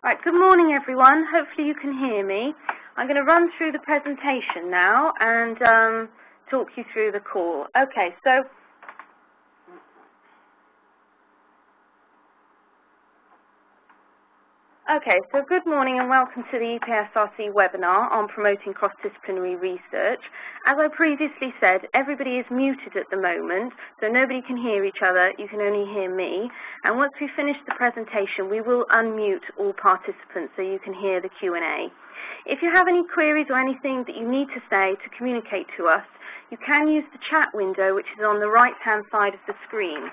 Right, good morning everyone. Hopefully you can hear me. I'm going to run through the presentation now and talk you through the call. So good morning and welcome to the EPSRC webinar on promoting cross-disciplinary research. As I previously said, everybody is muted at the moment, so nobody can hear each other, you can only hear me. And once we finish the presentation, we will unmute all participants so you can hear the Q&A. If you have any queries or anything that you need to say to communicate to us, you can use the chat window, which is on the right-hand side of the screen.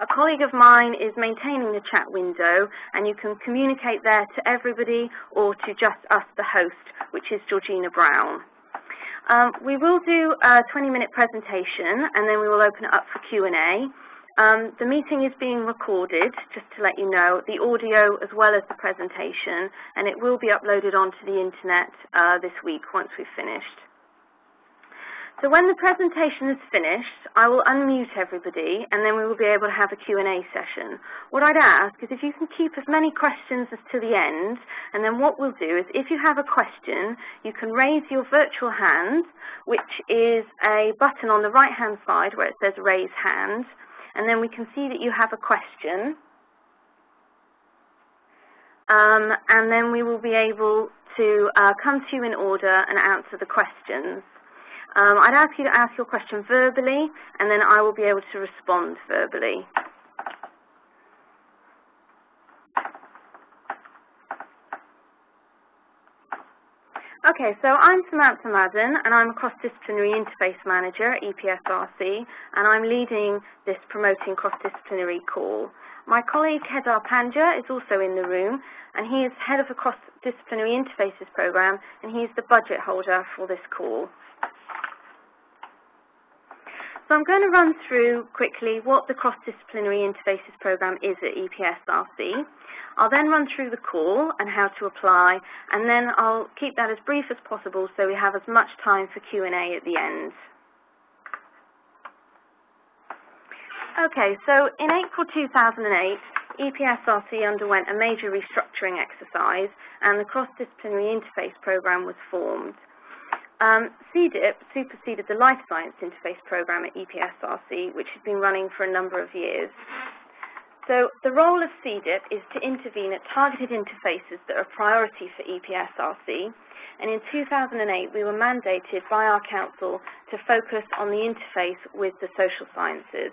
A colleague of mine is maintaining the chat window, and you can communicate there to everybody or to just us, the host, which is Georgina Brown. We will do a 20-minute presentation, and then we will open it up for Q&A. The meeting is being recorded, just to let you know, the audio as well as the presentation, and it will be uploaded onto the internet this week once we've finished. So when the presentation is finished, I will unmute everybody and then we will be able to have a Q&A session. What I'd ask is if you can keep as many questions as to the end, and then what we'll do is if you have a question, you can raise your virtual hand, which is a button on the right-hand side where it says raise hand, and then we can see that you have a question. And then we will be able to come to you in order and answer the questions. I'd ask you to ask your question verbally, and then I will be able to respond verbally. Okay, so I'm Samantha Marvin, and I'm a Cross-Disciplinary Interface Manager at EPSRC, and I'm leading this Promoting Cross-Disciplinary call. My colleague Kedar Panja is also in the room, and he is head of the Cross-Disciplinary Interfaces program, and he is the budget holder for this call. So I'm going to run through quickly what the Cross-Disciplinary Interfaces program is at EPSRC. I'll then run through the call and how to apply, and then I'll keep that as brief as possible so we have as much time for Q&A at the end. Okay, so in April 2008, EPSRC underwent a major restructuring exercise and the Cross-Disciplinary Interface program was formed. CDIP superseded the Life Science Interface program at EPSRC, which has been running for a number of years. So the role of CDIP is to intervene at targeted interfaces that are a priority for EPSRC, and in 2008 we were mandated by our council to focus on the interface with the social sciences.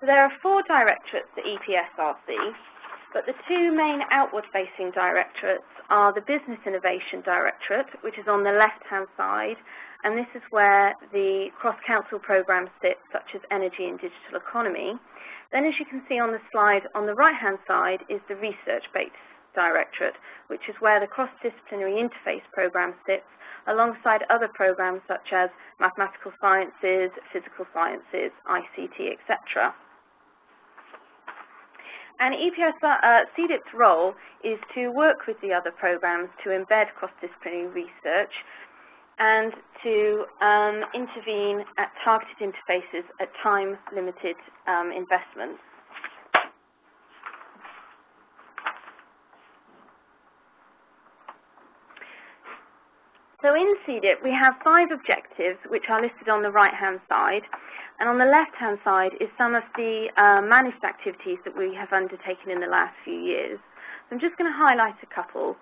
So there are 4 directorates at EPSRC. But the 2 main outward-facing directorates are the Business Innovation Directorate, which is on the left-hand side, and this is where the cross-council programs sit, such as Energy and Digital Economy. Then, as you can see on the slide, on the right-hand side is the Research-Based Directorate, which is where the Cross-Disciplinary Interface program sits, alongside other programs such as Mathematical Sciences, Physical Sciences, ICT, etc. And CDIP's role is to work with the other programs to embed cross-disciplinary research and to intervene at targeted interfaces at time-limited investments. So in CDIP, we have 5 objectives, which are listed on the right-hand side. And on the left-hand side is some of the managed activities that we have undertaken in the last few years. So I'm just going to highlight a couple.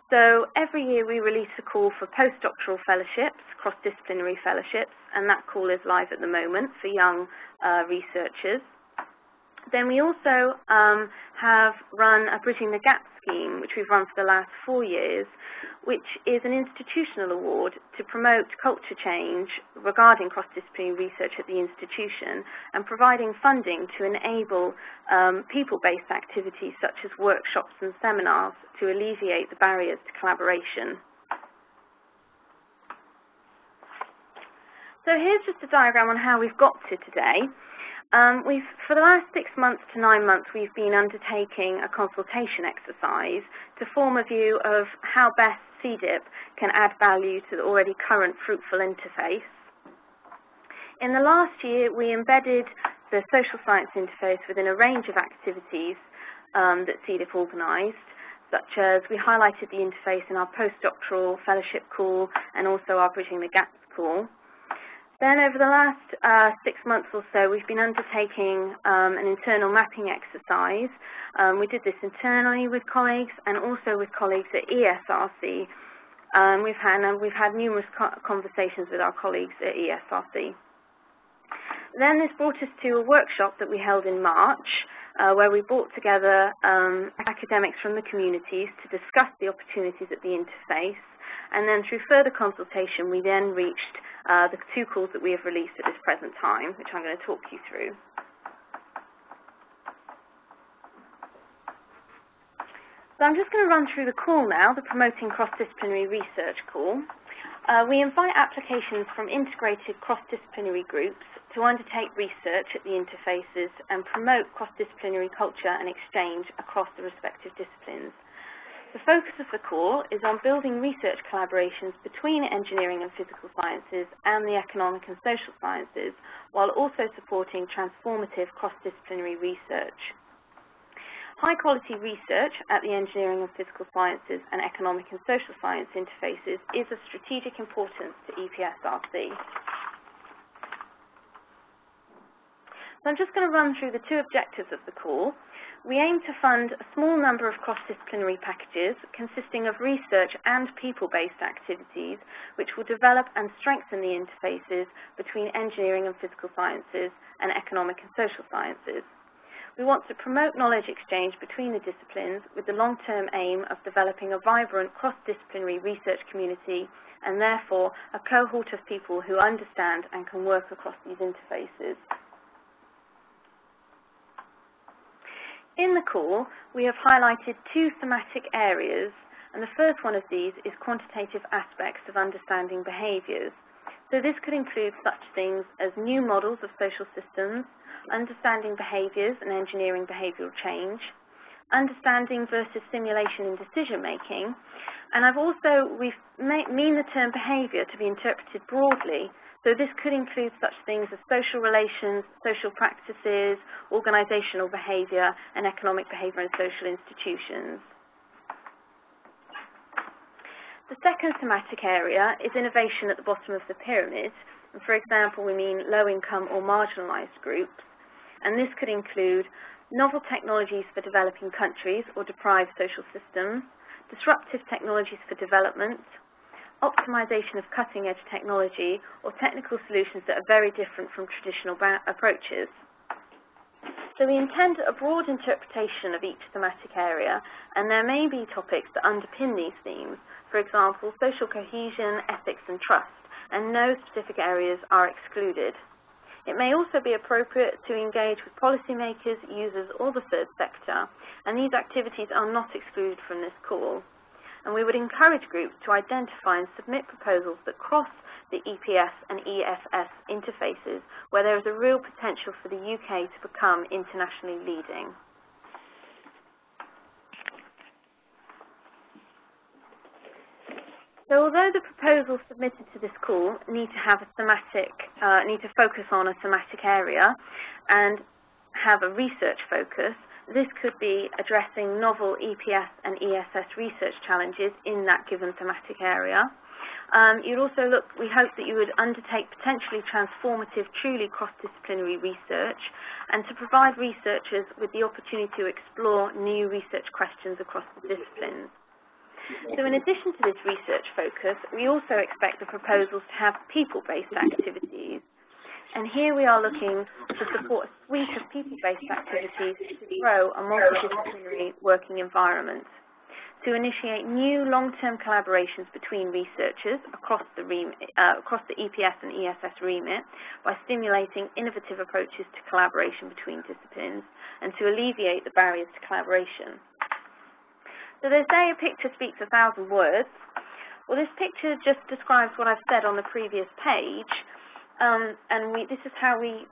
So every year we release a call for postdoctoral fellowships, cross-disciplinary fellowships, and that call is live at the moment for young researchers. Then we also have run a Bridging the Gap scheme, which we've run for the last 4 years, which is an institutional award to promote culture change regarding cross-disciplinary research at the institution and providing funding to enable people-based activities such as workshops and seminars to alleviate the barriers to collaboration. So here's just a diagram on how we've got to today. For the last 6 months to 9 months, we've been undertaking a consultation exercise to form a view of how best CDIP can add value to the already current fruitful interface. In the last year, we embedded the social science interface within a range of activities that CDIP organised, such as we highlighted the interface in our postdoctoral fellowship call and also our Bridging the Gaps call. Then over the last 6 months or so, we've been undertaking an internal mapping exercise. We did this internally with colleagues and also with colleagues at EPSRC. We've had numerous conversations with our colleagues at EPSRC. Then this brought us to a workshop that we held in March, where we brought together academics from the communities to discuss the opportunities at the interface. And then through further consultation, we then reached the 2 calls that we have released at this present time, which I'm going to talk you through. So I'm just going to run through the call now, the Promoting Cross-Disciplinary Research call. We invite applications from integrated cross-disciplinary groups to undertake research at the interfaces and promote cross-disciplinary culture and exchange across the respective disciplines. The focus of the call is on building research collaborations between engineering and physical sciences and the economic and social sciences, while also supporting transformative cross-disciplinary research. High-quality research at the engineering and physical sciences and economic and social science interfaces is of strategic importance to EPSRC. So I'm just going to run through the 2 objectives of the call. We aim to fund a small number of cross-disciplinary packages consisting of research and people-based activities which will develop and strengthen the interfaces between engineering and physical sciences and economic and social sciences. We want to promote knowledge exchange between the disciplines with the long-term aim of developing a vibrant cross-disciplinary research community and therefore a cohort of people who understand and can work across these interfaces. In the call, we have highlighted 2 thematic areas, and the first one of these is quantitative aspects of understanding behaviours. So this could include such things as new models of social systems, understanding behaviours and engineering behavioural change, understanding versus simulation in decision-making, and we've mean the term behaviour to be interpreted broadly. So this could include such things as social relations, social practices, organisational behaviour, and economic behaviour in social institutions. The second thematic area is innovation at the bottom of the pyramid. And for example, we mean low-income or marginalised groups. And this could include novel technologies for developing countries or deprived social systems, disruptive technologies for development, optimization of cutting-edge technology, or technical solutions that are very different from traditional approaches. So we intend a broad interpretation of each thematic area, and there may be topics that underpin these themes, for example, social cohesion, ethics, and trust, and no specific areas are excluded. It may also be appropriate to engage with policymakers, users, or the third sector, and these activities are not excluded from this call. And we would encourage groups to identify and submit proposals that cross the EPS and ESS interfaces, where there is a real potential for the UK to become internationally leading. So although the proposals submitted to this call need to focus on a thematic area and have a research focus, this could be addressing novel EPS and ESS research challenges in that given thematic area. We hope that you would undertake potentially transformative, truly cross-disciplinary research and to provide researchers with the opportunity to explore new research questions across the disciplines. So in addition to this research focus, we also expect the proposals to have people-based activities. And here we are looking to support a suite of people-based activities to grow a multidisciplinary working environment, to initiate new long-term collaborations between researchers across the EPS and ESS remit by stimulating innovative approaches to collaboration between disciplines and to alleviate the barriers to collaboration. So they say a picture speaks 1,000 words. Well, this picture just describes what I've said on the previous page. This is how we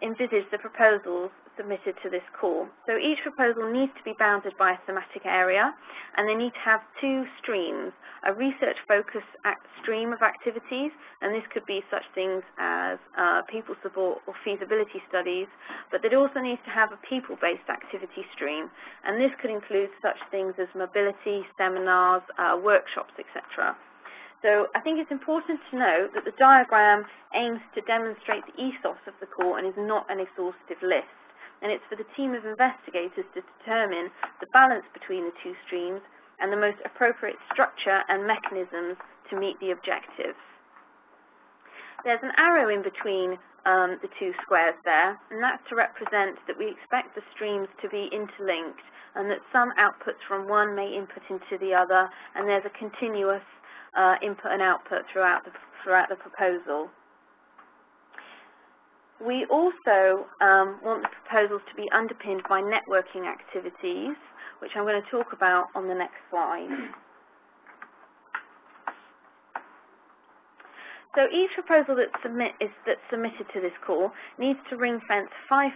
envisage the proposals submitted to this call. So each proposal needs to be bounded by a thematic area, and they need to have two streams, a research-focused stream of activities, and this could be such things as people support or feasibility studies, but it also needs to have a people-based activity stream, and this could include such things as mobility, seminars, workshops, etc. So I think it's important to note that the diagram aims to demonstrate the ethos of the call and is not an exhaustive list. And it's for the team of investigators to determine the balance between the two streams and the most appropriate structure and mechanisms to meet the objectives. There's an arrow in between the two squares there, and that's to represent that we expect the streams to be interlinked and that some outputs from one may input into the other, and there's a continuous input and output throughout the proposal. We also want the proposals to be underpinned by networking activities, which I'm going to talk about on the next slide. So each proposal that's submitted to this call needs to ring-fence 5%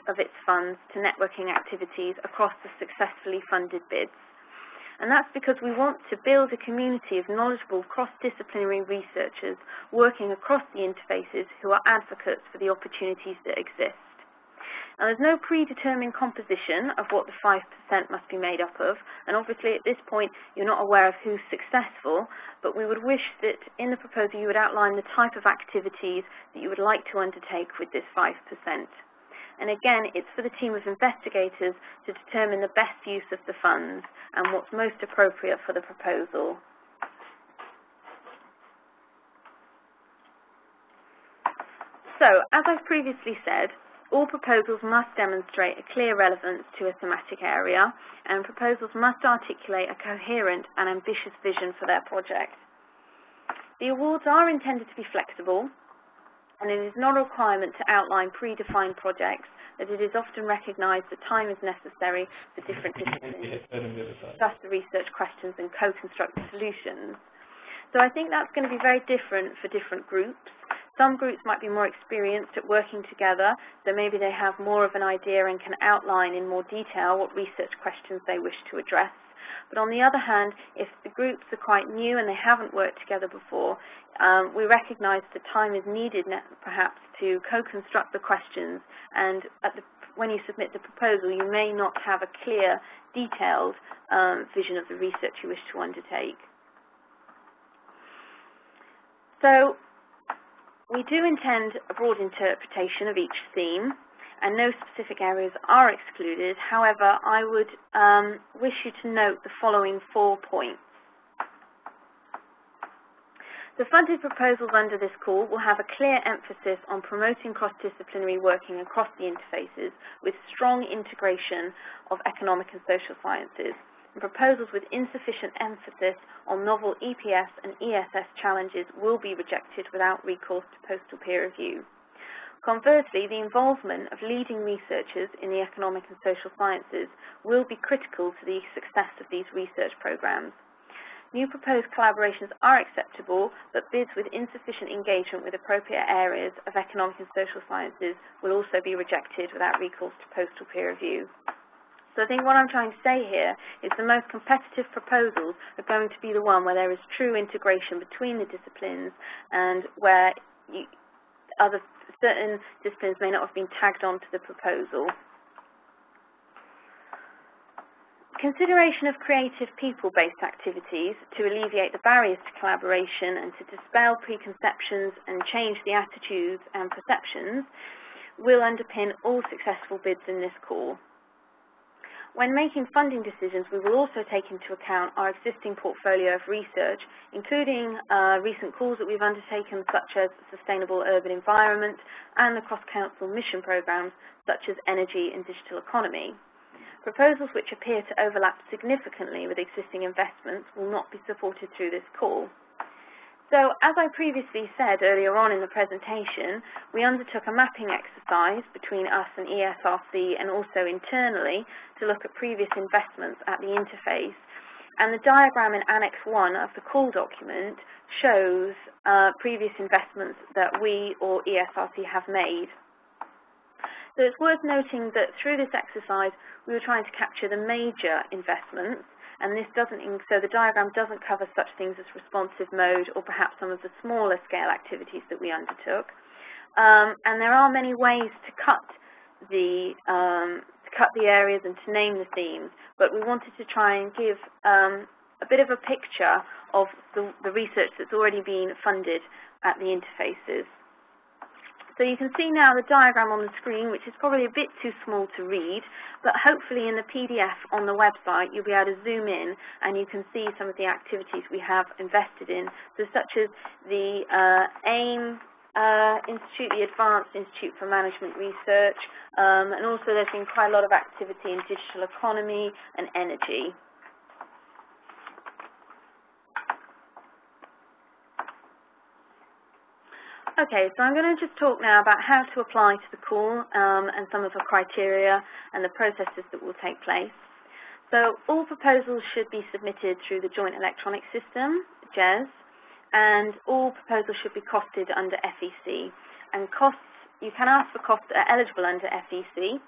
of its funds to networking activities across the successfully funded bids. And that's because we want to build a community of knowledgeable cross-disciplinary researchers working across the interfaces who are advocates for the opportunities that exist. Now, there's no predetermined composition of what the 5% must be made up of, and obviously at this point you're not aware of who's successful, but we would wish that in the proposal you would outline the type of activities that you would like to undertake with this 5%. And again, it's for the team of investigators to determine the best use of the funds and what's most appropriate for the proposal. So, as I've previously said, all proposals must demonstrate a clear relevance to a thematic area, and proposals must articulate a coherent and ambitious vision for their project. The awards are intended to be flexible, and it is not a requirement to outline predefined projects, as it is often recognised that time is necessary for different disciplines to discuss the research questions and co-construct solutions. So I think that's going to be very different for different groups. Some groups might be more experienced at working together, so maybe they have more of an idea and can outline in more detail what research questions they wish to address. But on the other hand, if the groups are quite new and they haven't worked together before, we recognise that time is needed perhaps to co-construct the questions, and when you submit the proposal you may not have a clear, detailed vision of the research you wish to undertake. So we do intend a broad interpretation of each theme, and no specific areas are excluded. However, I would wish you to note the following 4 points. The funded proposals under this call will have a clear emphasis on promoting cross-disciplinary working across the interfaces with strong integration of economic and social sciences. And proposals with insufficient emphasis on novel EPS and ESS challenges will be rejected without recourse to postal peer review. Conversely, the involvement of leading researchers in the economic and social sciences will be critical to the success of these research programs. New proposed collaborations are acceptable, but bids with insufficient engagement with appropriate areas of economic and social sciences will also be rejected without recourse to postal peer review. So I think what I'm trying to say here is the most competitive proposals are going to be the one where there is true integration between the disciplines and where certain disciplines may not have been tagged onto the proposal. Consideration of creative people-based activities to alleviate the barriers to collaboration and to dispel preconceptions and change the attitudes and perceptions will underpin all successful bids in this call. When making funding decisions, we will also take into account our existing portfolio of research, including recent calls that we've undertaken, such as Sustainable Urban Environment and the cross-council mission programs, such as Energy and Digital Economy. Proposals which appear to overlap significantly with existing investments will not be supported through this call. So, as I previously said earlier on in the presentation, we undertook a mapping exercise between us and EPSRC and also internally to look at previous investments at the interface. And the diagram in Annex 1 of the call document shows previous investments that we or EPSRC have made. So it's worth noting that through this exercise, we were trying to capture the major investments, and this so the diagram doesn't cover such things as responsive mode or perhaps some of the smaller scale activities that we undertook. And there are many ways to cut the areas and to name the themes, but we wanted to try and give a bit of a picture of the research that's already been funded at the interfaces. So you can see now the diagram on the screen, which is probably a bit too small to read, but hopefully in the PDF on the website you'll be able to zoom in and you can see some of the activities we have invested in, so such as the AIM Institute, the Advanced Institute for Management Research, and also there's been quite a lot of activity in digital economy and energy. Okay, so I'm going to just talk now about how to apply to the call and some of the criteria and the processes that will take place. So all proposals should be submitted through the Joint Electronic System, JES, and all proposals should be costed under FEC. And costs, you can ask for costs that are eligible under FEC.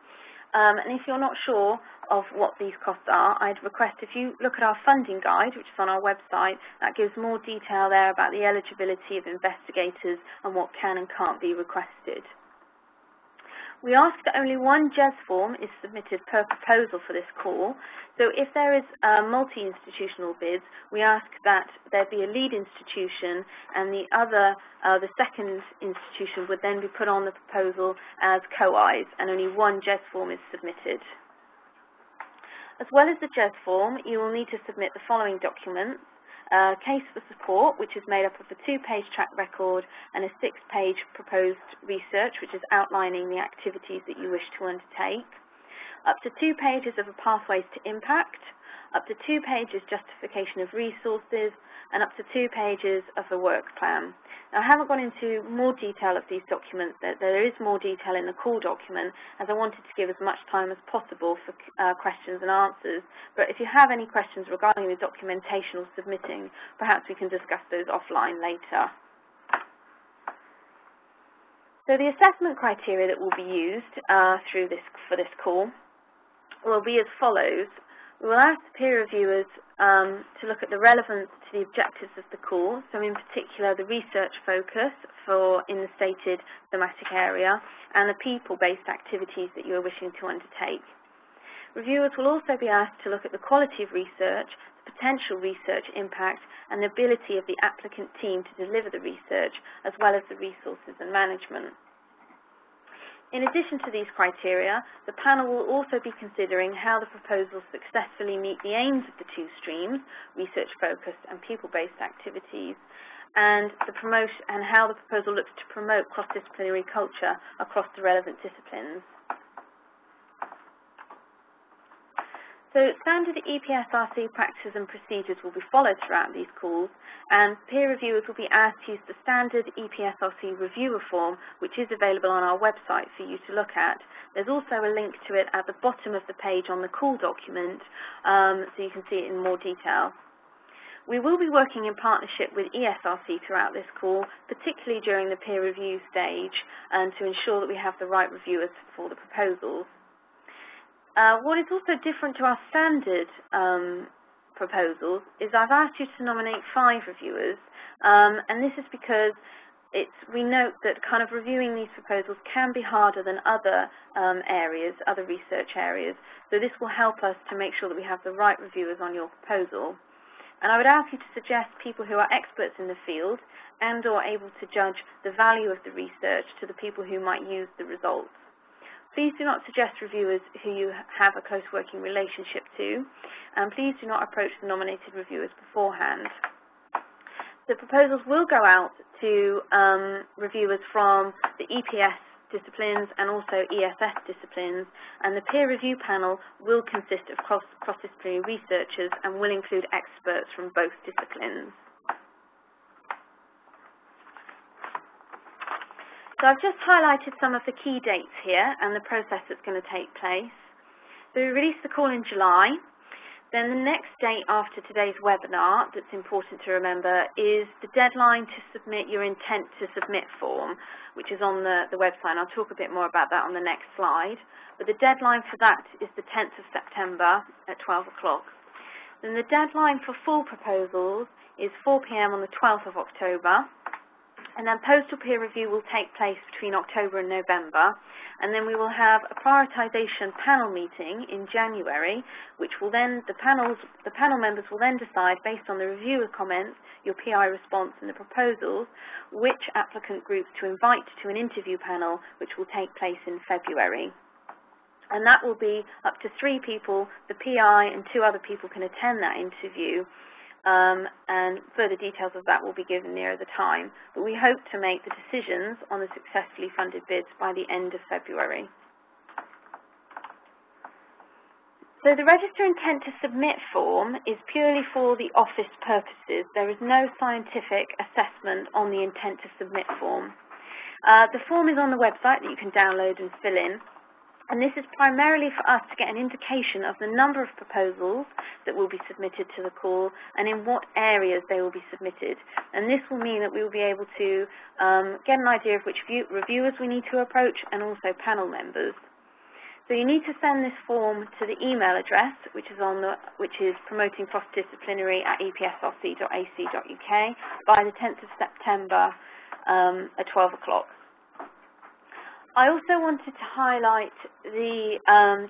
And if you're not sure of what these costs are, I'd request if you look at our funding guide, which is on our website, that gives more detail there about the eligibility of investigators and what can and can't be requested. We ask that only one JES form is submitted per proposal for this call. So if there is multi-institutional bids, we ask that there be a lead institution and the second institution would then be put on the proposal as co-Is, and only one JES form is submitted. As well as the JES form, you will need to submit the following documents: case for support, which is made up of a 2-page track record and a 6-page proposed research, which is outlining the activities that you wish to undertake, up to 2 pages of a pathways to impact, up to 2 pages justification of resources, and up to 2 pages of a work plan. Now, I haven't gone into more detail of these documents. There is more detail in the call document, as I wanted to give as much time as possible for questions and answers. But if you have any questions regarding the documentation or submitting, perhaps we can discuss those offline later. So the assessment criteria that will be used for this call will be as follows. We will ask the peer reviewers to look at the relevance to the objectives of the call, so in particular the research focus in the stated thematic area and the people-based activities that you are wishing to undertake. Reviewers will also be asked to look at the quality of research, the potential research impact, and the ability of the applicant team to deliver the research, as well as the resources and management. In addition to these criteria, the panel will also be considering how the proposals successfully meet the aims of the 2 streams, research-focused and people-based activities, and how the proposal looks to promote cross-disciplinary culture across the relevant disciplines. So standard EPSRC practices and procedures will be followed throughout these calls, and peer reviewers will be asked to use the standard EPSRC reviewer form, which is available on our website for you to look at. There's also a link to it at the bottom of the page on the call document, so you can see it in more detail. We will be working in partnership with ESRC throughout this call, particularly during the peer review stage, and to ensure that we have the right reviewers for the proposals. What is also different to our standard proposals is I've asked you to nominate 5 reviewers, and this is because we note that kind of reviewing these proposals can be harder than other other research areas, so this will help us to make sure that we have the right reviewers on your proposal. And I would ask you to suggest people who are experts in the field and or able to judge the value of the research to the people who might use the results. Please do not suggest reviewers who you have a close working relationship to, and please do not approach the nominated reviewers beforehand. The proposals will go out to reviewers from the EPS disciplines and also ESS disciplines, and the peer review panel will consist of cross-disciplinary researchers and will include experts from both disciplines. So I've just highlighted some of the key dates here and the process that's going to take place. So we released the call in July. Then the next date after today's webinar that's important to remember is the deadline to submit your intent to submit form, which is on the website. And I'll talk a bit more about that on the next slide. But the deadline for that is the 10th of September at 12 o'clock. Then the deadline for full proposals is 4 p.m. on the 12th of October. And then postal peer review will take place between October and November. And then we will have a prioritisation panel meeting in January, which will then, the panel members will then decide, based on the reviewer comments, your PI response and the proposals, which applicant groups to invite to an interview panel, which will take place in February. And that will be up to 3 people. The PI and 2 other people can attend that interview. And further details of that will be given nearer the time. But we hope to make the decisions on the successfully funded bids by the end of February. So the register intent to submit form is purely for the office purposes. There is no scientific assessment on the intent to submit form. The form is on the website that you can download and fill in. And this is primarily for us to get an indication of the number of proposals that will be submitted to the call and in what areas they will be submitted. And this will mean that we will be able to get an idea of which reviewers we need to approach and also panel members. So you need to send this form to the email address, which is promoting cross-disciplinary at EPSRC.ac.uk by the 10th of September at 12 o'clock. I also wanted to highlight the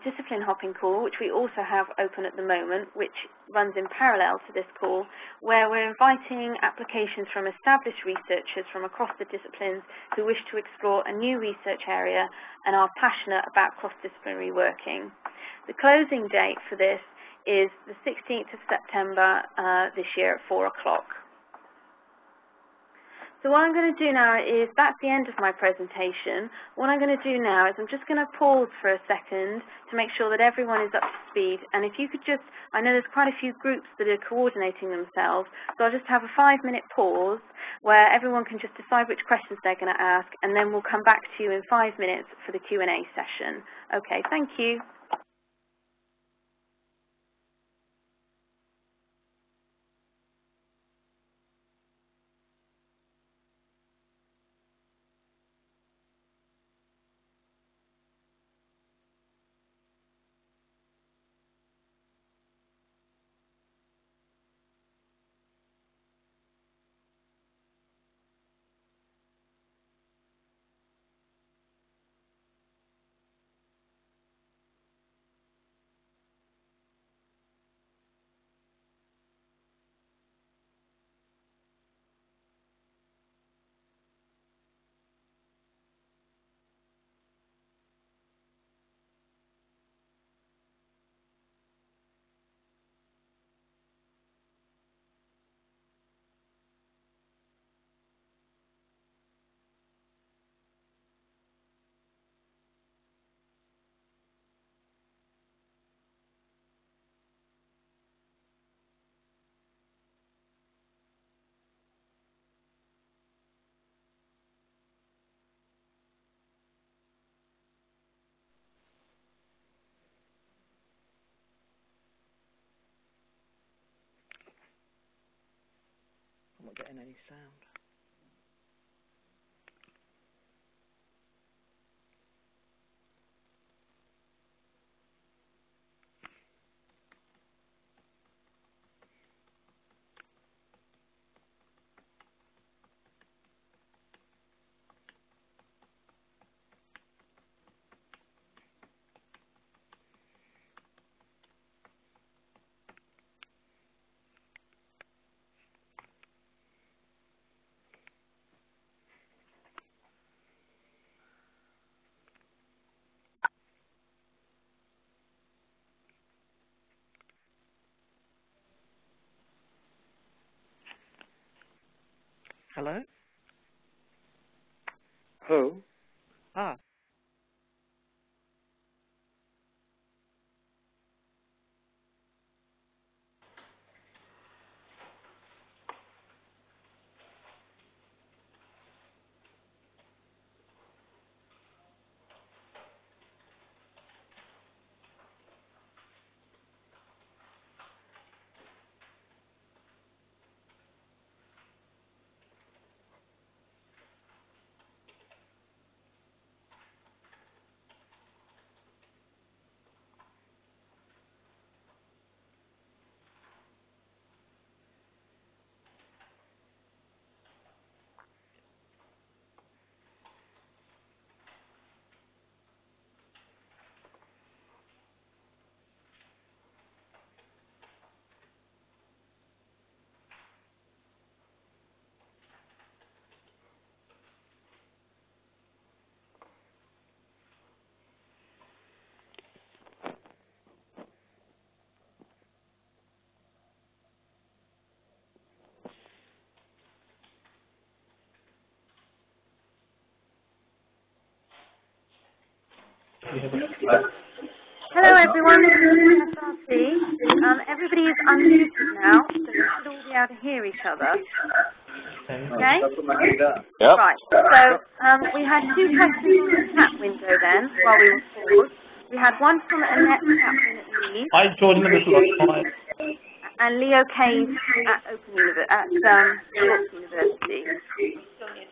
discipline hopping call, which we also have open at the moment, which runs in parallel to this call, where we're inviting applications from established researchers from across the disciplines who wish to explore a new research area and are passionate about cross-disciplinary working. The closing date for this is the 16th of September this year at 4 o'clock. So what I'm going to do now is, that's the end of my presentation. What I'm going to do now is I'm just going to pause for a second to make sure that everyone is up to speed. And if you could just, I know there's quite a few groups that are coordinating themselves, so I'll just have a 5-minute pause where everyone can just decide which questions they're going to ask, and then we'll come back to you in 5 minutes for the Q&A session. Okay, thank you. I'm not getting any sound. Hello? Hello. Ah. Hello everyone, this is EPSRC. Everybody is unmuted now, so you should all be able to hear each other. Okay? Yep. Right, so we had two questions in the chat window then, while we were paused. We had one from Annette Kaplan at Leeds. I joined in a little last and Leo Cave at York University.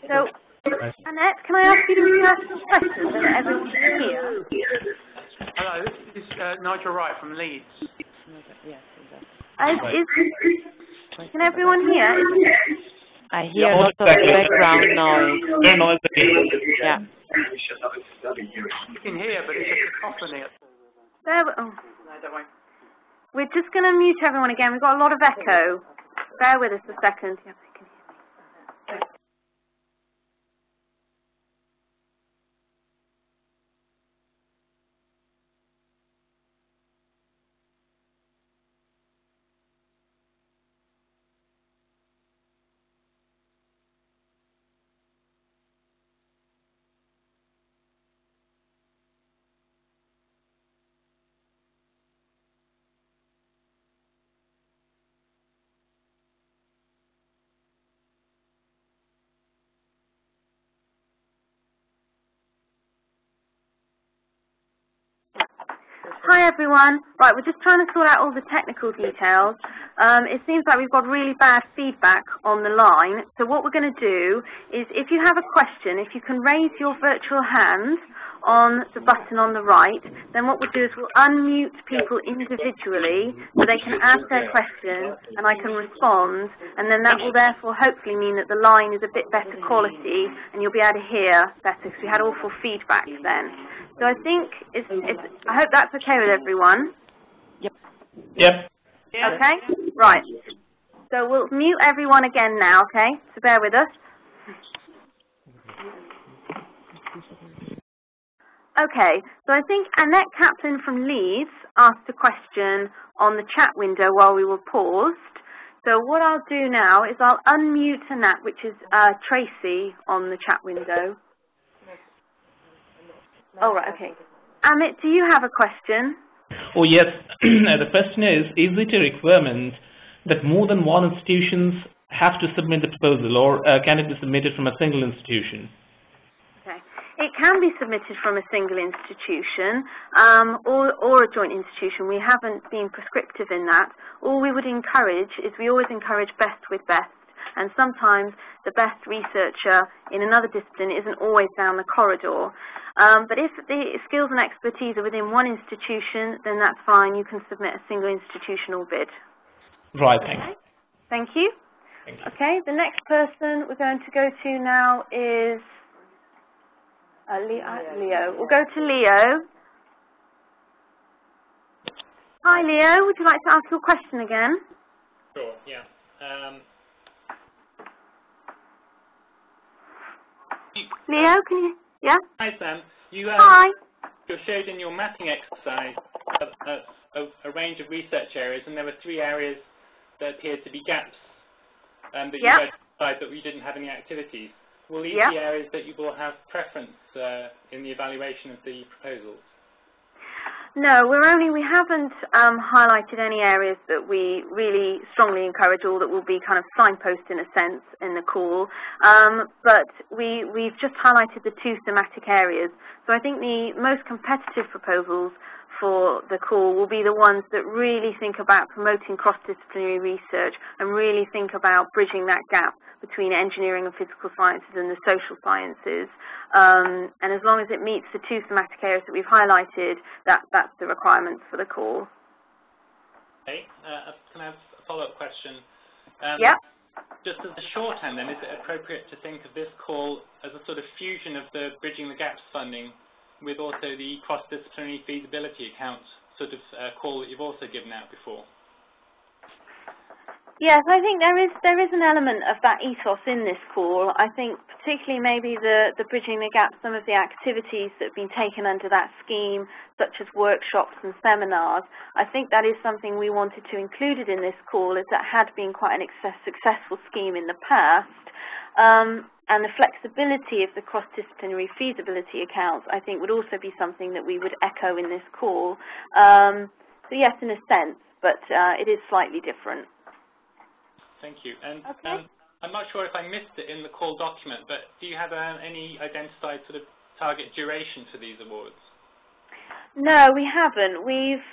So, Annette, can I ask you to repeat some questions so that everyone can hear? Hello, this is Nigel Wright from Leeds. Can everyone hear? I hear lots of background noise. No noise again. Yeah. You can hear, but it's a cacophony. We're just going to mute everyone again. We've got a lot of echo. Bear with us a second. Yeah, I can hear me. Hi everyone. Right, we're just trying to sort out all the technical details. It seems like we've got really bad feedback on the line. So what we're going to do is, if you have a question, if you can raise your virtual hand on the button on the right, then what we'll do is we'll unmute people individually so they can ask their question and I can respond, and then that will therefore hopefully mean that the line is a bit better quality and you'll be able to hear better, because we had awful feedback then. So I think I hope that's okay with everyone. Yep. Yep. Okay? Right. So we'll mute everyone again now, okay? So bear with us. Okay, so I think Annette Kaplan from Leeds asked a question on the chat window while we were paused. So what I'll do now is I'll unmute Annette, which is Tracy on the chat window. Oh, right, okay. Amit, do you have a question? Oh, yes. The question is it a requirement that more than one institutions have to submit the proposal, or can it be submitted from a single institution? Okay. It can be submitted from a single institution or a joint institution. We haven't been prescriptive in that. All we would encourage is we always encourage best with best. And sometimes the best researcher in another discipline isn't always down the corridor. But if the skills and expertise are within one institution, then that's fine. You can submit a single institutional bid. Right, thanks. Okay. Thank you. Thank you. Okay, the next person we're going to go to now is Leo. We'll go to Leo. Hi, Leo. Would you like to ask your question again? Sure, yeah. Leo, can you? Yeah? Hi, Sam. You showed in your mapping exercise a range of research areas, and there were 3 areas that appeared to be gaps that you identified, but we didn't have any activities. Will these be areas that you will have preference in the evaluation of the proposals? No, we haven't highlighted any areas that we really strongly encourage, or that will be kind of signpost in a sense in the call. But we've just highlighted the 2 thematic areas. So I think the most competitive proposals for the call will be the ones that really think about promoting cross-disciplinary research and really think about bridging that gap between engineering and physical sciences and the social sciences. And as long as it meets the 2 thematic areas that we've highlighted, that's the requirements for the call. Okay. Can I have a follow-up question? Just as a shorthand then, is it appropriate to think of this call as a sort of fusion of the Bridging the Gaps funding with also the cross-disciplinary feasibility account sort of call that you've also given out before? Yes, I think there is an element of that ethos in this call. I think particularly maybe the Bridging the Gap, some of the activities that have been taken under that scheme, such as workshops and seminars, I think that is something we wanted to include in this call, as that had been quite an successful scheme in the past. and the flexibility of the cross-disciplinary feasibility accounts, I think, would also be something that we would echo in this call. So yes, in a sense, but it is slightly different. Thank you. And I'm not sure if I missed it in the call document, but do you have any identified sort of target duration for these awards? No, we haven't. We've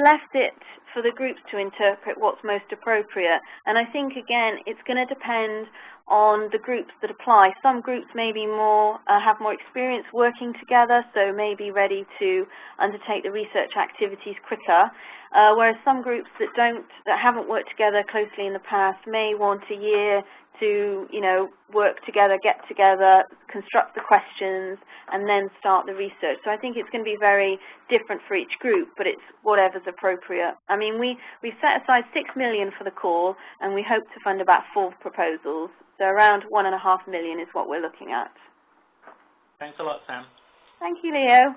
left it for the groups to interpret what's most appropriate, and I think again it's going to depend on the groups that apply. Some groups may be more have more experience working together, so may be ready to undertake the research activities quicker, whereas some groups that haven't worked together closely in the past may want a year to, you know, work together, get together, construct the questions, and then start the research. So I think it's going to be very different for each group, but it's whatever's appropriate. I mean, we've set aside $6 million for the call, and we hope to fund about 4 proposals. So around $1.5 million is what we're looking at. Thanks a lot, Sam. Thank you, Leo.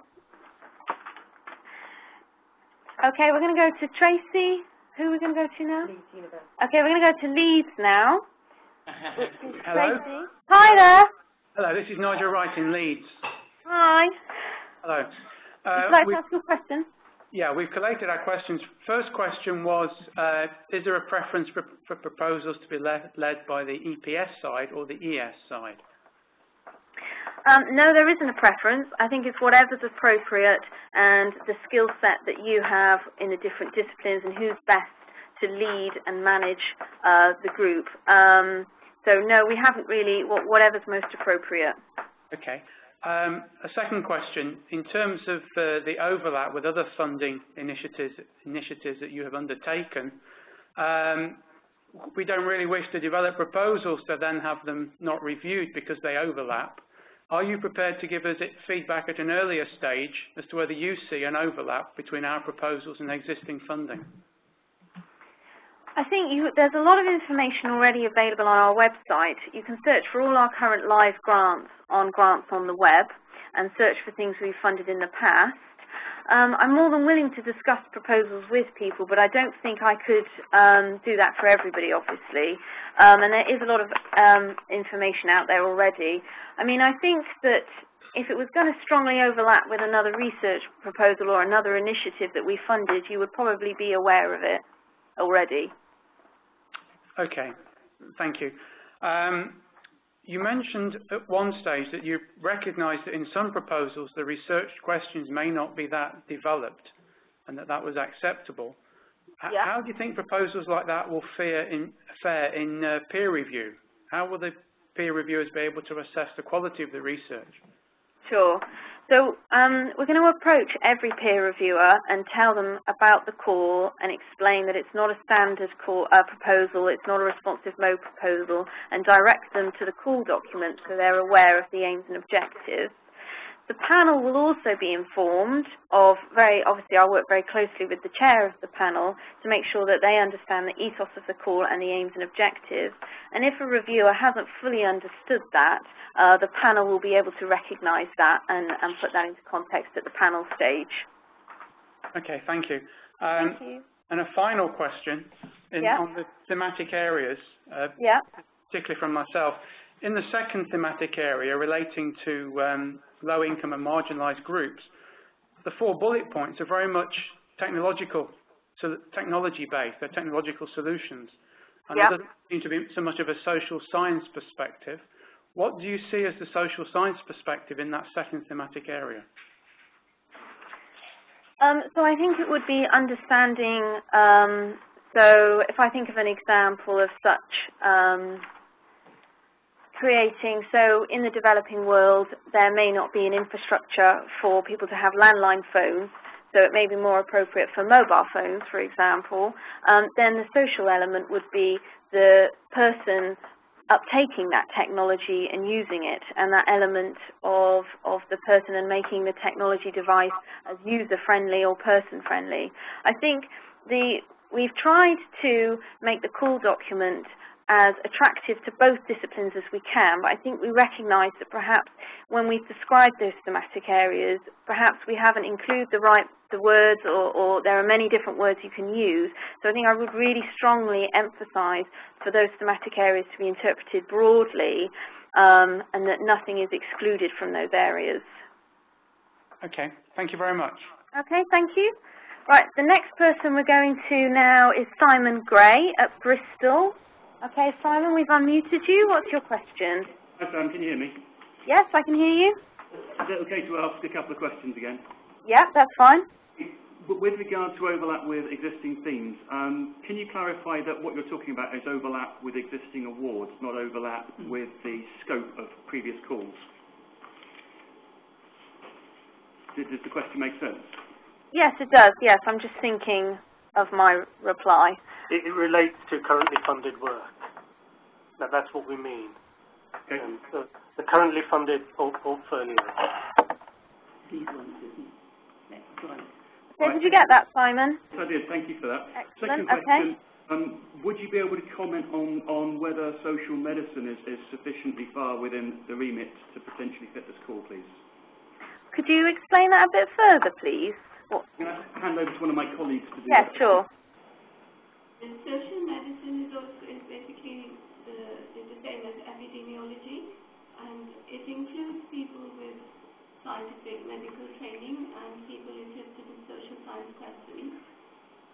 Okay, we're going to go to Tracy. Who are we going to go to now? Leeds University. Okay, we're going to go to Leeds now. Hello. Tracy. Hi there. Hello, this is Nigel Wright in Leeds. Hi. Hello. Would you like to ask your question? Yeah, we've collated our questions. First question was, is there a preference for proposals to be led by the EPS side or the ES side? No, there isn't a preference. I think it's whatever's appropriate and the skill set that you have in the different disciplines and who's best to lead and manage the group. So no, we haven't really, whatever's most appropriate. Okay. A second question, in terms of the overlap with other funding initiatives that you have undertaken, we don't really wish to develop proposals to then have them not reviewed because they overlap. Are you prepared to give us feedback at an earlier stage as to whether you see an overlap between our proposals and existing funding? I think there's a lot of information already available on our website. You can search for all our current live grants on the web and search for things we've funded in the past. I'm more than willing to discuss proposals with people, but I don't think I could do that for everybody, obviously. And there is a lot of information out there already. I mean, I think that if it was going to strongly overlap with another research proposal or another initiative that we funded, you would probably be aware of it already. Okay, thank you. You mentioned at one stage that you recognise that in some proposals the research questions may not be that developed and that was acceptable. Yeah. How do you think proposals like that will fare in peer review? How will the peer reviewers be able to assess the quality of the research? Sure. So we're going to approach every peer reviewer and tell them about the call and explain that it's not a standard proposal, it's not a responsive mode proposal, and direct them to the call document so they're aware of the aims and objectives. The panel will also be informed of, obviously I'll work very closely with the chair of the panel to make sure that they understand the ethos of the call and the aims and objectives. And if a reviewer hasn't fully understood that, the panel will be able to recognise that and put that into context at the panel stage. Okay, thank you. Thank you. And a final question on the thematic areas, particularly from myself. In the second thematic area relating to low-income and marginalised groups, the 4 bullet points are very much technology-based, they're technological solutions. And there doesn't seem to be so much of a social science perspective. What do you see as the social science perspective in that second thematic area? So I think it would be understanding, so if I think of an example of such, so in the developing world, there may not be an infrastructure for people to have landline phones, so it may be more appropriate for mobile phones, for example. Then the social element would be the person uptaking that technology and using it, and that element of the person and making the technology device as user-friendly or person-friendly. I think we've tried to make the call document as attractive to both disciplines as we can, but I think we recognise that perhaps when we've described those thematic areas, perhaps we haven't included the words or there are many different words you can use. So I think I would really strongly emphasise for those thematic areas to be interpreted broadly and that nothing is excluded from those areas. Okay, thank you very much. Okay, thank you. Right, the next person we're going to now is Simon Gray at Bristol. Okay, Simon, we've unmuted you. What's your question? Hi Sam, can you hear me? Yes, I can hear you. Is it okay to ask a couple of questions again? Yeah, that's fine. But with regard to overlap with existing themes, can you clarify that what you're talking about is overlap with existing awards, not overlap with the scope of previous calls? Does the question make sense? Yes, it does. Yes, I'm just thinking of my reply. It relates to currently funded work. Now, that's what we mean. Okay. The currently funded portfolio. These ones, next slide. So did you get that, Simon? Yes, I did. Thank you for that. Excellent. Second question, would you be able to comment on whether social medicine is sufficiently far within the remit to potentially fit this call, please? Could you explain that a bit further, please? Can I hand over to one of my colleagues to do Yes, that? sure. And social medicine is basically the same as epidemiology, and it includes people with scientific medical training and people interested in social science questions.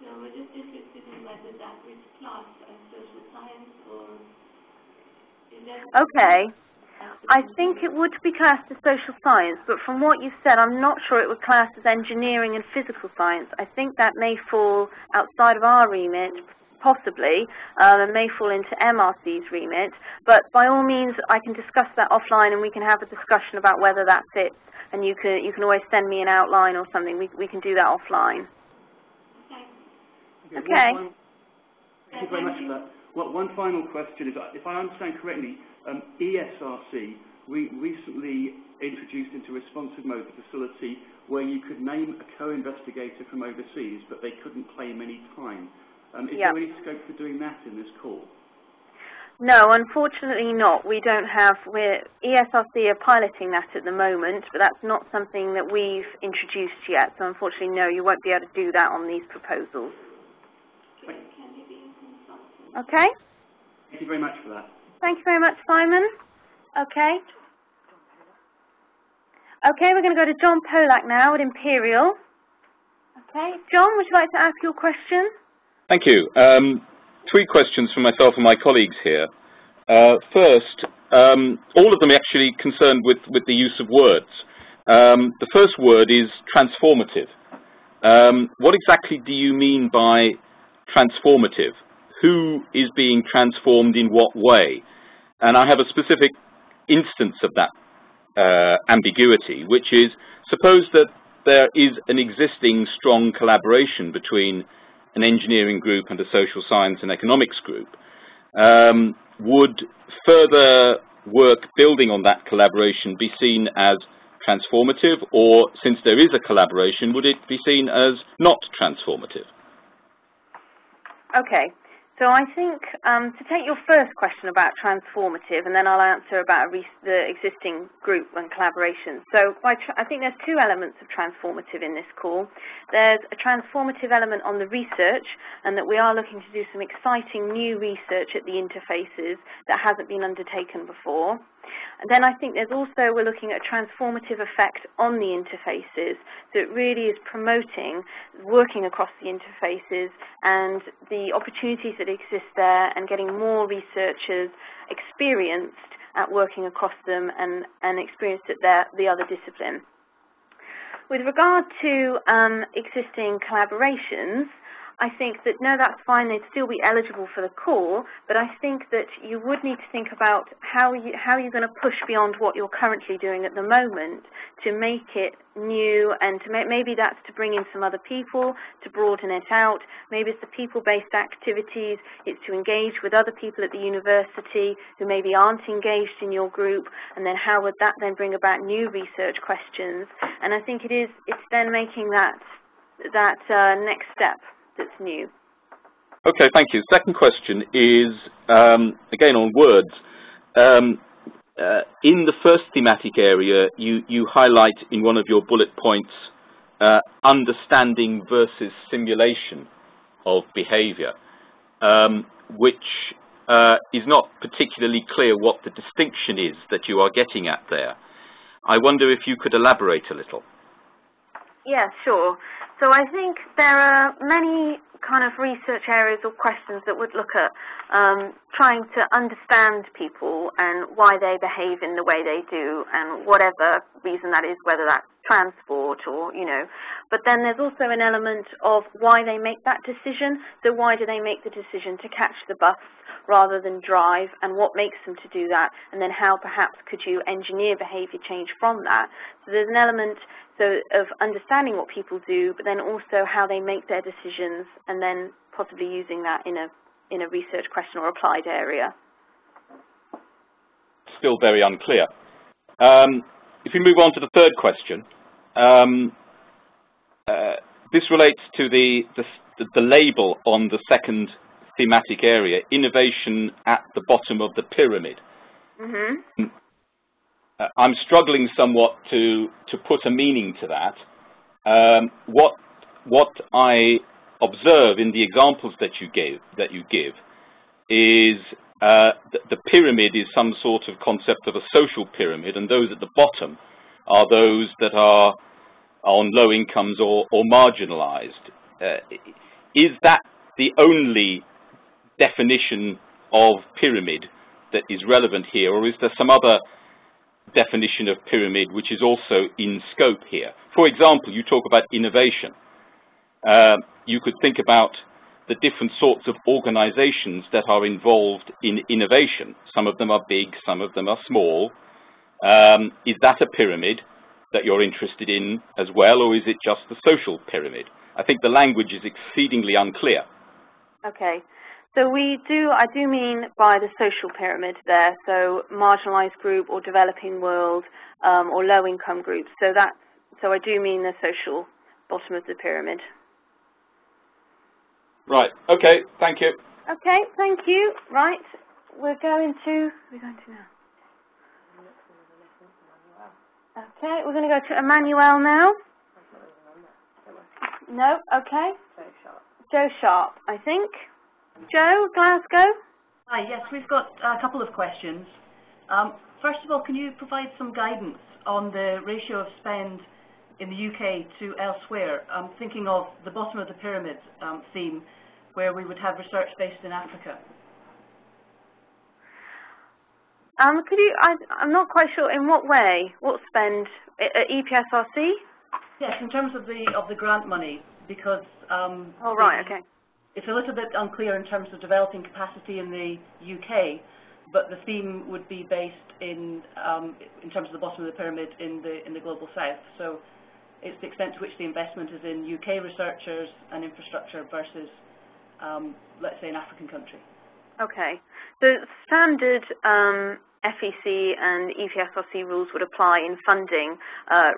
So we're just interested in whether that is classed as social science or is there... Okay. I think it would be classed as social science, but from what you've said, I'm not sure it would class as engineering and physical science. I think that may fall outside of our remit, possibly, and may fall into MRC's remit. But by all means, I can discuss that offline, and we can have a discussion about whether that fits. And you can always send me an outline or something. We can do that offline. Okay. Thank you very much for that. Well, one final question is, if I understand correctly, EPSRC recently introduced into responsive mode the facility where you could name a co-investigator from overseas, but they couldn't claim any time. Is there any scope for doing that in this call? No, unfortunately not. We don't have, EPSRC are piloting that at the moment, but that's not something that we've introduced yet. So unfortunately, no, you won't be able to do that on these proposals. Okay? Thank you very much for that. Thank you very much, Simon. Okay. Okay, we're going to go to John Polak now at Imperial. Okay, John, would you like to ask your question? Thank you. 3 questions from myself and my colleagues here. First, all of them are actually concerned with the use of words. The first word is transformative. What exactly do you mean by transformative? Who is being transformed in what way? And I have a specific instance of that ambiguity, which is, suppose that there is an existing strong collaboration between an engineering group and a social science and economics group. Would further work building on that collaboration be seen as transformative, or since there is a collaboration, would it be seen as not transformative? Okay. So I think, to take your first question about transformative, and then I'll answer about the existing group and collaboration. So I think there's 2 elements of transformative in this call. There's a transformative element on the research, and that we are looking to do some exciting new research at the interfaces that hasn't been undertaken before. And then I think there's also, we're looking at a transformative effect on the interfaces. So it really is promoting working across the interfaces and the opportunities that exist there, and getting more researchers experienced at working across them and experienced at the other discipline. With regard to existing collaborations, I think that, no, that's fine, they'd still be eligible for the call, but I think that you would need to think about how you're going to push beyond what you're currently doing at the moment to make it new, and to maybe that's to bring in some other people, to broaden it out. Maybe it's the people-based activities, it's to engage with other people at the university who maybe aren't engaged in your group, and then how would that then bring about new research questions. And I think it's then making that next step that's new. Okay, thank you. Second question is, again, on words. In the first thematic area, you highlight in one of your bullet points understanding versus simulation of behavior, which is not particularly clear what the distinction is that you are getting at there. I wonder if you could elaborate a little. Yeah, sure. So I think there are many kind of research areas or questions that would look at trying to understand people and why they behave in the way they do, and whatever reason that is, whether that's transport or, you know. But then there's also an element of why they make that decision. So why do they make the decision to catch the bus rather than drive, and what makes them to do that, and then how perhaps could you engineer behaviour change from that. So there's an element of understanding what people do, but then also how they make their decisions, and then possibly using that in a research question or applied area. Still very unclear. If we move on to the third question, this relates to the label on the second thematic area, innovation at the bottom of the pyramid. Mm-hmm. I'm struggling somewhat to put a meaning to that. What I observe in the examples that you give is the pyramid is some sort of concept of a social pyramid, and those at the bottom are those that are on low incomes or marginalized. Is that the only definition of pyramid that is relevant here, or is there some other definition of pyramid which is also in scope here? For example, you talk about innovation. You could think about the different sorts of organizations that are involved in innovation. Some of them are big, some of them are small. Is that a pyramid that you're interested in as well, or is it just the social pyramid? I think the language is exceedingly unclear. Okay. So I do mean by the social pyramid there, so marginalized group or developing world or low income groups. So I do mean the social bottom of the pyramid. Right. Okay. Thank you. Okay. Thank you. Right. We're going to now. Okay. We're going to go to Emmanuel now. No. Okay. Joe Sharp, I think. Joe, Glasgow? Hi, yes, we've got a couple of questions. First of all, can you provide some guidance on the ratio of spend in the UK to elsewhere? I'm thinking of the bottom of the pyramid theme, where we would have research based in Africa. I'm not quite sure in what way. What spend? At EPSRC? Yes, in terms of the grant money, because oh, right, okay. It's a little bit unclear in terms of developing capacity in the UK, but the theme would be based in terms of the bottom of the pyramid in the global south. So it's the extent to which the investment is in UK researchers and infrastructure versus, let's say, an African country. Okay. So standard FEC and EPSRC rules would apply in funding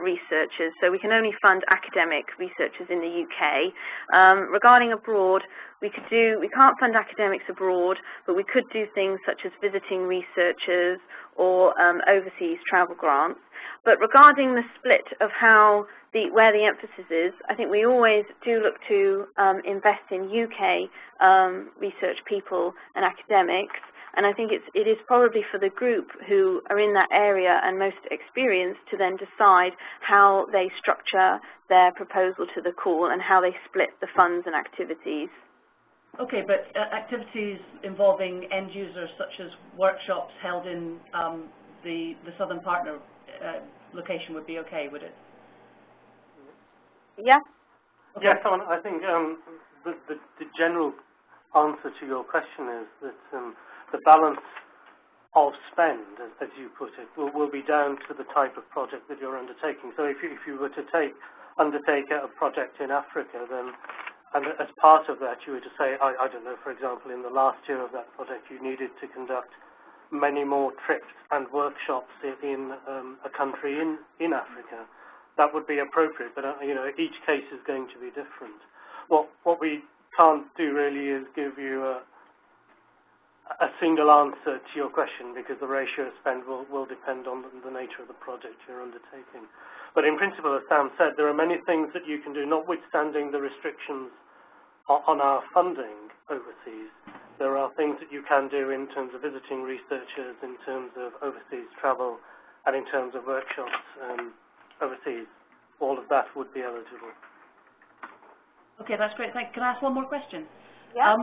researchers. So we can only fund academic researchers in the UK. Regarding abroad, we can't fund academics abroad, but we could do things such as visiting researchers or overseas travel grants. But regarding the split of where the emphasis is, I think we always do look to invest in UK research people and academics. And I think it is probably for the group who are in that area and most experienced to then decide how they structure their proposal to the call and how they split the funds and activities. Okay, but activities involving end users, such as workshops held in the Southern Partner location, would be okay, would it? Yeah. Okay. Yeah, so I think the general answer to your question is that the balance of spend, as you put it, will be down to the type of project that you're undertaking. So if you were to undertake a project in Africa, then, and as part of that you were to say, I don't know, for example, in the last year of that project you needed to conduct many more trips and workshops in a country in Africa, that would be appropriate. But you know, each case is going to be different. What we can't do really is give you a single answer to your question, because the ratio of spend will depend on the nature of the project you're undertaking. But in principle, as Sam said, there are many things that you can do, notwithstanding the restrictions on our funding overseas. there are things that you can do in terms of visiting researchers, in terms of overseas travel, and in terms of workshops overseas. All of that would be eligible. Okay, that's great. Thank you. Can I ask one more question? Yeah.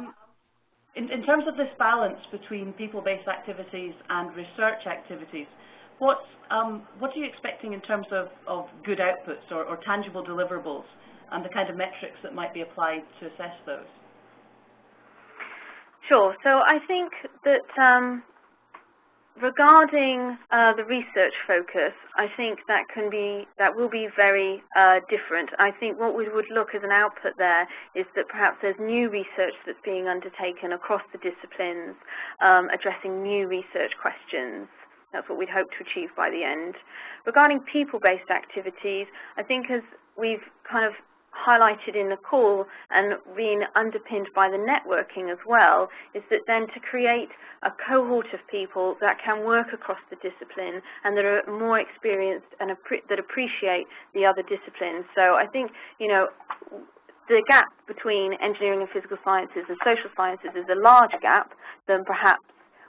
In terms of this balance between people-based activities and research activities, what are you expecting in terms of good outputs or tangible deliverables and the kind of metrics that might be applied to assess those? Sure. So I think that regarding the research focus, I think that will be very different. I think what we would look as an output there is that perhaps there's new research that's being undertaken across the disciplines, addressing new research questions. That's what we'd hope to achieve by the end. Regarding people-based activities, I think as we've kind of highlighted in the call and being underpinned by the networking as well, is that then to create a cohort of people that can work across the discipline and that are more experienced and that appreciate the other disciplines. So I think, you know, the gap between engineering and physical sciences and social sciences is a larger gap than perhaps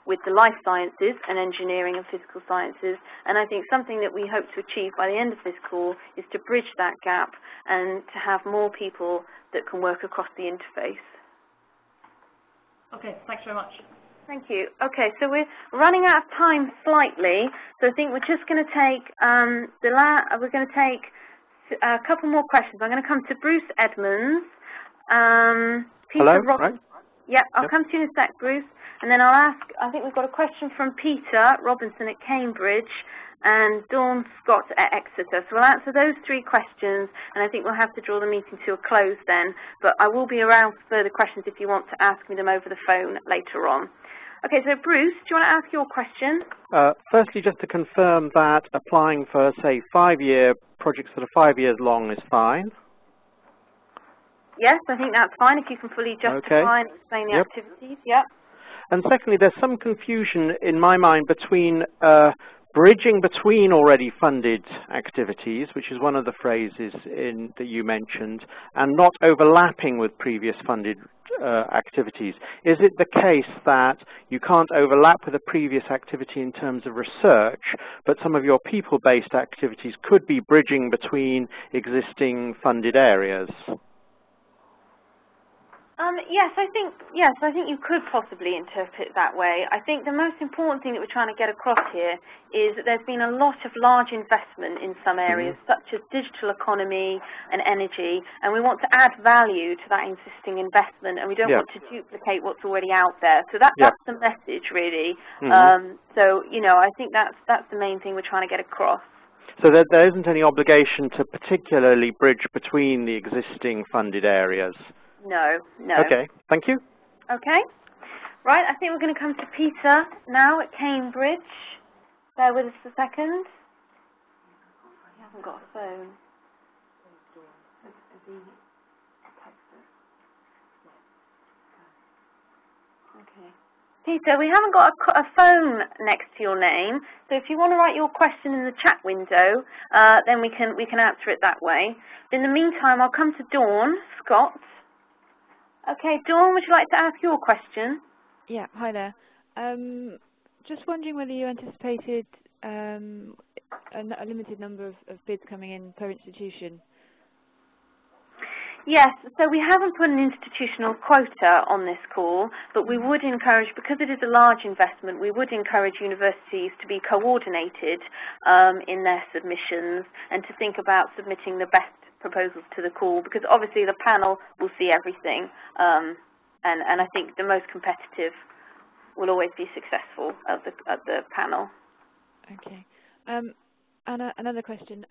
with the life sciences and engineering and physical sciences, and I think something that we hope to achieve by the end of this call is to bridge that gap and to have more people that can work across the interface. Okay, thanks very much. Thank you. Okay, so we're running out of time slightly, so I think we're just going to take a couple more questions. I'm going to come to Bruce Edmonds. Peter Hello, right? Yeah, I'll come to you in a sec, Bruce. And then I'll ask, I think we've got a question from Peter Robinson at Cambridge and Dawn Scott at Exeter. So we'll answer those three questions, and I think we'll have to draw the meeting to a close then. But I will be around for further questions if you want to ask me them over the phone later on. Okay, so Bruce, do you want to ask your question? Firstly, just to confirm that applying for, say, 5-year projects that are 5 years long is fine. Yes, I think that's fine if you can fully justify and explain the activities. Yep. And secondly, there's some confusion in my mind between bridging between already funded activities, which is one of the phrases that you mentioned, and not overlapping with previous funded activities. Is it the case that you can't overlap with a previous activity in terms of research, but some of your people-based activities could be bridging between existing funded areas? Yes, I think you could possibly interpret it that way. I think the most important thing that we're trying to get across here is that there's been a lot of large investment in some areas, such as digital economy and energy, and we want to add value to that existing investment, and we don't want to duplicate what's already out there. So that's the message, really. So, you know, I think that's the main thing we're trying to get across. So there isn't any obligation to particularly bridge between the existing funded areas? No, no. Okay, thank you. Okay. Right, I think we're going to come to Peter now at Cambridge. Bear with us a second. He hasn't got a phone. Okay. Peter, we haven't got a phone next to your name, so if you want to write your question in the chat window, then we can answer it that way. In the meantime, I'll come to Dawn Scott. Okay, Dawn, would you like to ask your question? Yeah, hi there. Just wondering whether you anticipated a limited number of bids coming in per institution. Yes, so we haven't put an institutional quota on this call, but we would encourage, because it is a large investment, we would encourage universities to be coordinated in their submissions and to think about submitting the best proposals to the call, because obviously the panel will see everything, and I think the most competitive will always be successful at the panel. Okay. And another question.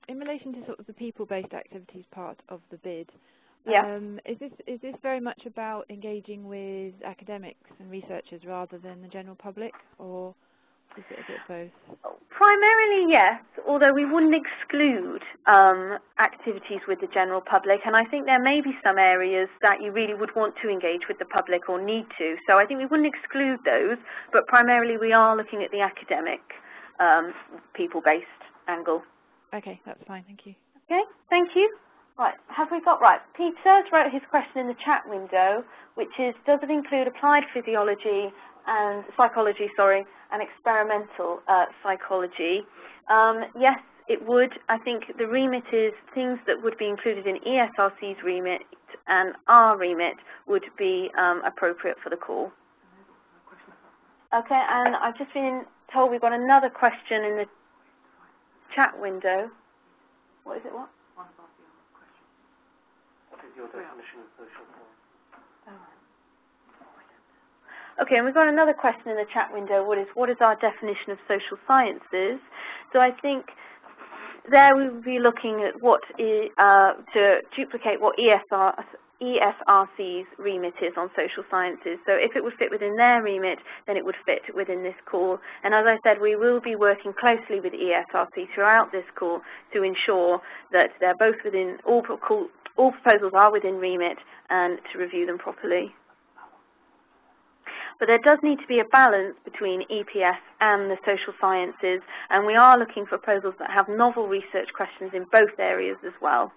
In relation to sort of the people-based activities part of the bid, is this very much about engaging with academics and researchers rather than the general public, or is it a bit of both? Primarily, yes, although we wouldn't exclude activities with the general public, and I think there may be some areas that you really would want to engage with the public or need to. So I think we wouldn't exclude those, but primarily we are looking at the academic people-based angle. Okay, that's fine, thank you. Okay, thank you. Right, have we got right? Peter wrote his question in the chat window, which is, does it include applied physiology and psychology, and experimental psychology? Yes, it would. I think the remit is things that would be included in ESRC's remit and our remit would be appropriate for the call. Okay, and I've just been told we've got another question in the chat window. What is it, what? What is your definition of social science? Okay, and we've got another question in the chat window. What is our definition of social sciences? So I think there we will be looking at what is, to duplicate what EPSRC's remit is on social sciences. So if it would fit within their remit, then it would fit within this call. And as I said, we will be working closely with EPSRC throughout this call to ensure that they're both within, all proposals are within remit and to review them properly. But there does need to be a balance between EPS and the social sciences, and we are looking for proposals that have novel research questions in both areas as well.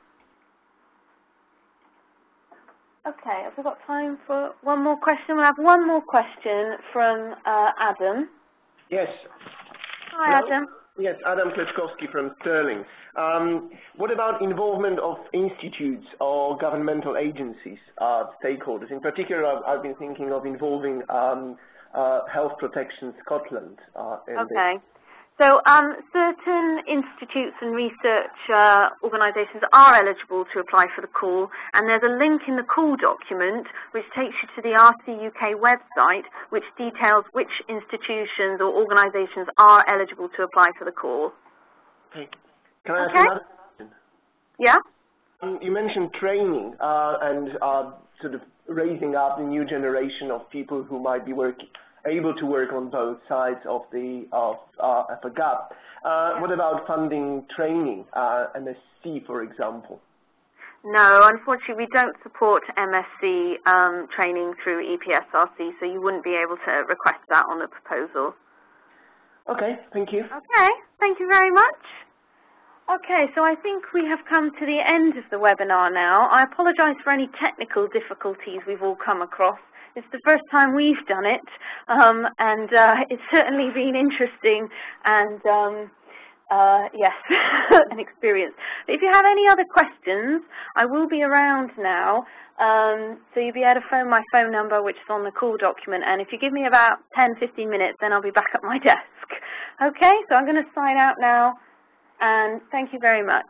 Okay, have we got time for one more question? We'll have one more question from Adam. Yes. Hi, Adam. Yes, Adam Kleczkowski from Sterling. What about involvement of institutes or governmental agencies, stakeholders? In particular, I've been thinking of involving Health Protection Scotland. Okay. So certain institutes and research organisations are eligible to apply for the call, and there's a link in the call document which takes you to the RC UK website, which details which institutions or organisations are eligible to apply for the call. Okay. Can I ask another question? Yeah? You mentioned training and sort of raising up the new generation of people who might be able to work on both sides of a gap. What about funding training, MSc, for example? No, unfortunately, we don't support MSc training through EPSRC, so you wouldn't be able to request that on the proposal. Okay, thank you. Okay, thank you very much. Okay, so I think we have come to the end of the webinar now. I apologise for any technical difficulties we've all come across. It's the first time we've done it, and it's certainly been interesting and, yes, an experience. But if you have any other questions, I will be around now, so you'll be able to phone my phone number, which is on the call document, and if you give me about 10-15 minutes, then I'll be back at my desk. Okay, so I'm going to sign out now, and thank you very much.